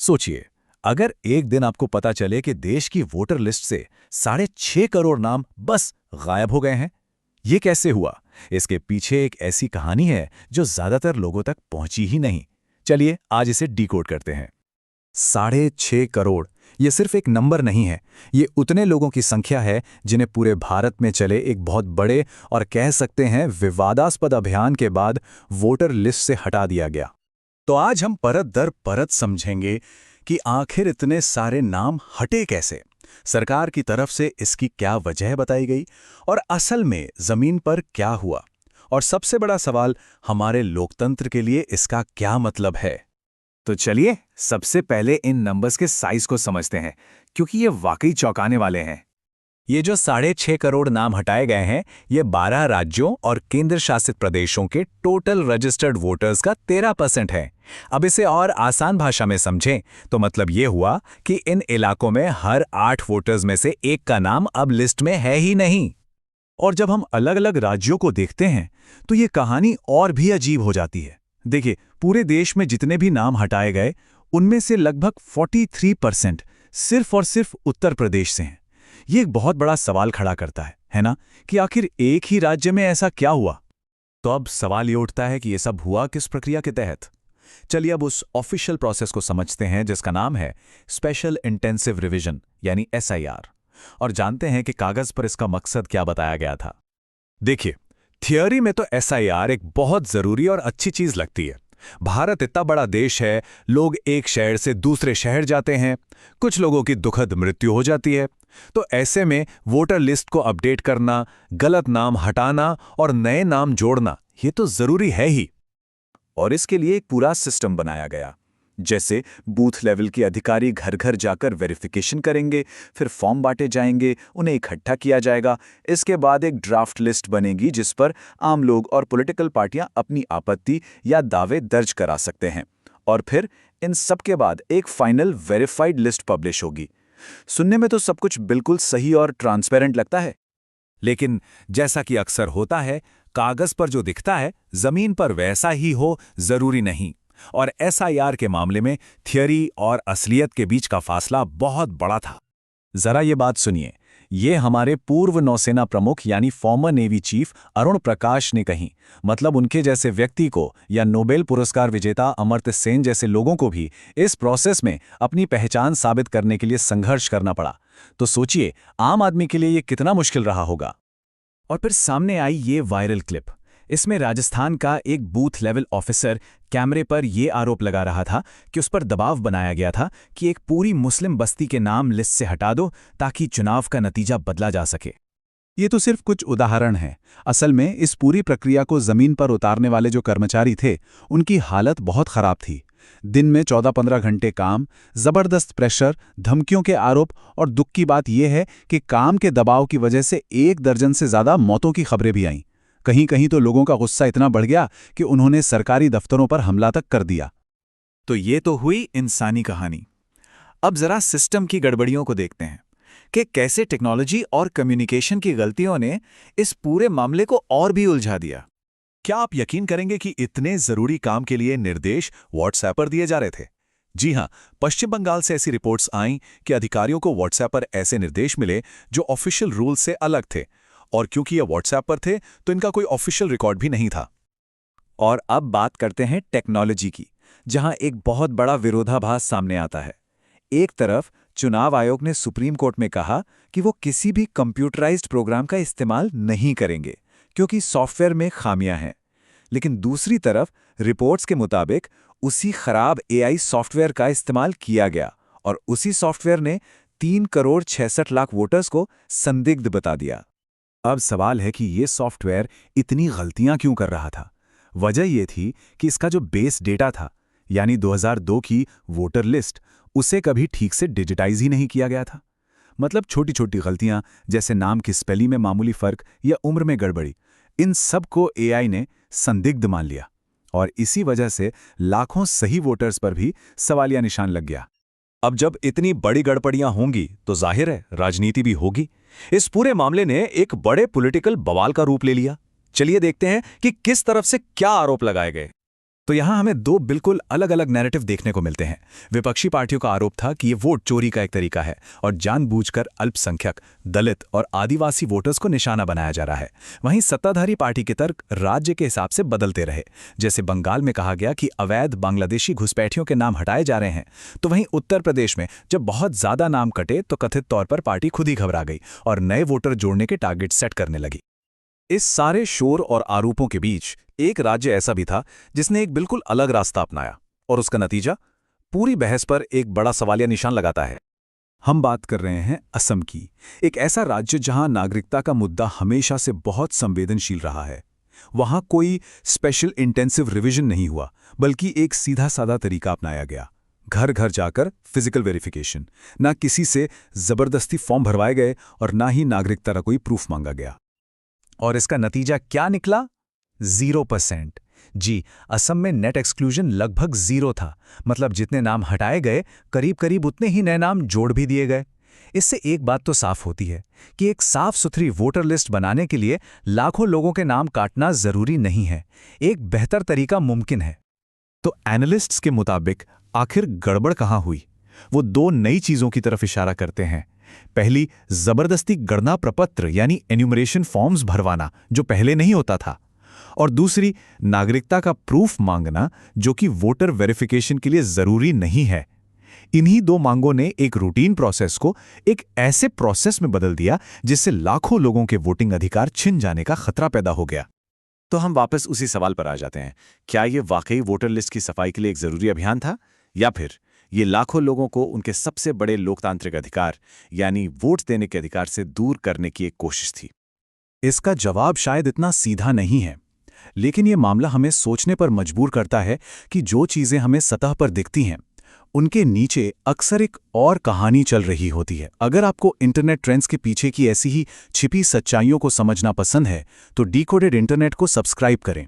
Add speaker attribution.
Speaker 1: सोचिए, अगर एक दिन आपको पता चले कि देश की वोटर लिस्ट से 6.5 करोड़ नाम बस गायब हो गए हैं। ये कैसे हुआ? इसके पीछे एक ऐसी कहानी है जो ज्यादातर लोगों तक पहुंची ही नहीं। चलिए आज इसे डिकोड करते हैं। 6.5 करोड़ ये सिर्फ एक नंबर नहीं है, ये उतने लोगों की संख्या है जिन्हें पूरे भारत में चले एक बहुत बड़े और कह सकते हैं विवादास्पद अभियान के बाद वोटर लिस्ट से हटा दिया गया। तो आज हम परत दर परत समझेंगे कि आखिर इतने सारे नाम हटे कैसे, सरकार की तरफ से इसकी क्या वजह बताई गई और असल में जमीन पर क्या हुआ, और सबसे बड़ा सवाल, हमारे लोकतंत्र के लिए इसका क्या मतलब है। तो चलिए सबसे पहले इन नंबर्स के साइज को समझते हैं, क्योंकि ये वाकई चौंकाने वाले हैं। ये जो 6.5 करोड़ नाम हटाए गए हैं, ये 12 राज्यों और केंद्र शासित प्रदेशों के टोटल रजिस्टर्ड वोटर्स का 13% है। अब इसे और आसान भाषा में समझें तो मतलब ये हुआ कि इन इलाकों में हर 8 वोटर्स में से एक का नाम अब लिस्ट में है ही नहीं। और जब हम अलग अलग राज्यों को देखते हैं तो ये कहानी और भी अजीब हो जाती है। देखिए, पूरे देश में जितने भी नाम हटाए गए उनमें से लगभग 43% सिर्फ और सिर्फ उत्तर प्रदेश से हैं। ये एक बहुत बड़ा सवाल खड़ा करता है ना, कि आखिर एक ही राज्य में ऐसा क्या हुआ। तो अब सवाल ये उठता है कि ये सब हुआ किस प्रक्रिया के तहत। चलिए अब उस ऑफिशियल प्रोसेस को समझते हैं जिसका नाम है स्पेशल इंटेंसिव रिवीजन यानी SIR, और जानते हैं कि कागज पर इसका मकसद क्या बताया गया था। देखिए, थियोरी में तो SIR एक बहुत जरूरी और अच्छी चीज लगती है। भारत इतना बड़ा देश है, लोग एक शहर से दूसरे शहर जाते हैं, कुछ लोगों की दुखद मृत्यु हो जाती है, तो ऐसे में वोटर लिस्ट को अपडेट करना, गलत नाम हटाना और नए नाम जोड़ना, ये तो जरूरी है ही। और इसके लिए एक पूरा सिस्टम बनाया गया। जैसे बूथ लेवल के अधिकारी घर घर जाकर वेरिफिकेशन करेंगे, फिर फॉर्म बांटे जाएंगे, उन्हें इकट्ठा किया जाएगा। इसके बाद एक ड्राफ्ट लिस्ट बनेगी जिस पर आम लोग और पॉलिटिकल पार्टियां अपनी आपत्ति या दावे दर्ज करा सकते हैं, और फिर इन सब के बाद एक फाइनल वेरीफाइड लिस्ट पब्लिश होगी। सुनने में तो सब कुछ बिल्कुल सही और ट्रांसपेरेंट लगता है, लेकिन जैसा कि अक्सर होता है, कागज पर जो दिखता है जमीन पर वैसा ही हो जरूरी नहीं। और SIR के मामले में थियरी और असलियत के बीच का फासला बहुत बड़ा था। जरा ये बात सुनिए, ये हमारे पूर्व नौसेना प्रमुख यानी फॉर्मर नेवी चीफ अरुण प्रकाश ने कही। मतलब उनके जैसे व्यक्ति को या नोबेल पुरस्कार विजेता अमर्त्य सेन जैसे लोगों को भी इस प्रोसेस में अपनी पहचान साबित करने के लिए संघर्ष करना पड़ा। तो सोचिए आम आदमी के लिए ये कितना मुश्किल रहा होगा। और फिर सामने आई ये वायरल क्लिप। इसमें राजस्थान का एक बूथ लेवल ऑफिसर कैमरे पर यह आरोप लगा रहा था कि उस पर दबाव बनाया गया था कि एक पूरी मुस्लिम बस्ती के नाम लिस्ट से हटा दो ताकि चुनाव का नतीजा बदला जा सके। ये तो सिर्फ कुछ उदाहरण हैं। असल में इस पूरी प्रक्रिया को जमीन पर उतारने वाले जो कर्मचारी थे उनकी हालत बहुत खराब थी। दिन में 14-15 घंटे काम, जबरदस्त प्रेशर, धमकियों के आरोप, और दुख की बात यह है कि काम के दबाव की वजह से 1 दर्जन से ज्यादा मौतों की खबरें भी आईं। कहीं कहीं तो लोगों का गुस्सा इतना बढ़ गया कि उन्होंने सरकारी दफ्तरों पर हमला तक कर दिया। तो ये तो हुई इंसानी कहानी। अब जरा सिस्टम की गड़बड़ियों को देखते हैं कि कैसे टेक्नोलॉजी और कम्युनिकेशन की गलतियों ने इस पूरे मामले को और भी उलझा दिया। क्या आप यकीन करेंगे कि इतने जरूरी काम के लिए निर्देश व्हाट्सएप पर दिए जा रहे थे? जी हां, पश्चिम बंगाल से ऐसी रिपोर्ट्स आईं कि अधिकारियों को व्हाट्सएप पर ऐसे निर्देश मिले जो ऑफिशियल रूल से अलग थे, और क्योंकि ये व्हाट्सएप पर थे तो इनका कोई ऑफिशियल रिकॉर्ड भी नहीं था। और अब बात करते हैं टेक्नोलॉजी की, जहां एक बहुत बड़ा विरोधाभास सामने आता है। एक तरफ चुनाव आयोग ने सुप्रीम कोर्ट में कहा कि वो किसी भी कंप्यूटराइज्ड प्रोग्राम का इस्तेमाल नहीं करेंगे क्योंकि सॉफ्टवेयर में खामियां हैं, लेकिन दूसरी तरफ रिपोर्ट्स के मुताबिक उसी खराब AI सॉफ्टवेयर का इस्तेमाल किया गया, और उसी सॉफ्टवेयर ने 3,66,00,000 वोटर्स को संदिग्ध बता दिया। अब सवाल है कि ये सॉफ्टवेयर इतनी गलतियां क्यों कर रहा था। वजह यह थी कि इसका जो बेस डेटा था, यानी 2002 की वोटर लिस्ट, उसे कभी ठीक से डिजिटाइज ही नहीं किया गया था। मतलब छोटी छोटी गलतियां जैसे नाम की स्पेलिंग में मामूली फर्क या उम्र में गड़बड़ी, इन सब को AI ने संदिग्ध मान लिया, और इसी वजह से लाखों सही वोटर्स पर भी सवालिया निशान लग गया। अब जब इतनी बड़ी गड़बड़ियां होंगी तो जाहिर है राजनीति भी होगी। इस पूरे मामले ने एक बड़े पॉलिटिकल बवाल का रूप ले लिया। चलिए देखते हैं कि किस तरफ से क्या आरोप लगाए गए। तो यहाँ हमें दो बिल्कुल अलग अलग नैरेटिव देखने को मिलते हैं। विपक्षी पार्टियों का आरोप था कि ये वोट चोरी का एक तरीका है और जानबूझकर अल्पसंख्यक, दलित और आदिवासी वोटर्स को निशाना बनाया जा रहा है। वहीं सत्ताधारी पार्टी के तर्क राज्य के हिसाब से बदलते रहे। जैसे बंगाल में कहा गया कि अवैध बांग्लादेशी घुसपैठियों के नाम हटाए जा रहे हैं, तो वहीं उत्तर प्रदेश में जब बहुत ज्यादा नाम कटे तो कथित तौर पर पार्टी खुद ही घबरा गई और नए वोटर जोड़ने के टारगेट सेट करने लगी। इस सारे शोर और आरोपों के बीच एक राज्य ऐसा भी था जिसने एक बिल्कुल अलग रास्ता अपनाया, और उसका नतीजा पूरी बहस पर एक बड़ा सवालिया निशान लगाता है। हम बात कर रहे हैं असम की, एक ऐसा राज्य जहां नागरिकता का मुद्दा हमेशा से बहुत संवेदनशील रहा है। वहां कोई स्पेशल इंटेंसिव रिवीजन नहीं हुआ, बल्कि एक सीधा साधा तरीका अपनाया गया। घर घर जाकर फिजिकल वेरिफिकेशन, ना किसी से जबरदस्ती फॉर्म भरवाए गए और ना ही नागरिकता का कोई प्रूफ मांगा गया। और इसका नतीजा क्या निकला? 0%। जी, असम में नेट एक्सक्लूजन लगभग 0 था। मतलब जितने नाम हटाए गए, करीब करीब उतने ही नए नाम जोड़ भी दिए गए। इससे एक बात तो साफ होती है कि एक साफ सुथरी वोटर लिस्ट बनाने के लिए लाखों लोगों के नाम काटना जरूरी नहीं है। एक बेहतर तरीका मुमकिन है। तो एनालिस्ट्स के मुताबिक आखिर गड़बड़ कहाँ हुई? वो दो नई चीजों की तरफ इशारा करते हैं। पहली, जबरदस्ती गणना प्रपत्र यानी एन्यूमरेशन फॉर्म्स भरवाना, जो पहले नहीं होता था। और दूसरी, नागरिकता का प्रूफ मांगना, जो कि वोटर वेरिफिकेशन के लिए जरूरी नहीं है। इन्हीं दो मांगों ने एक रूटीन प्रोसेस को एक ऐसे प्रोसेस में बदल दिया जिससे लाखों लोगों के वोटिंग अधिकार छिन जाने का खतरा पैदा हो गया। तो हम वापस उसी सवाल पर आ जाते हैं, क्या ये वाकई वोटर लिस्ट की सफाई के लिए एक जरूरी अभियान था, या फिर ये लाखों लोगों को उनके सबसे बड़े लोकतांत्रिक अधिकार यानी वोट देने के अधिकार से दूर करने की एक कोशिश थी? इसका जवाब शायद इतना सीधा नहीं है, लेकिन ये मामला हमें सोचने पर मजबूर करता है कि जो चीजें हमें सतह पर दिखती हैं, उनके नीचे अक्सर एक और कहानी चल रही होती है। अगर आपको इंटरनेट ट्रेंड्स के पीछे की ऐसी ही छिपी सच्चाइयों को समझना पसंद है, तो डिकोडेड इंटरनेट को सब्सक्राइब करें।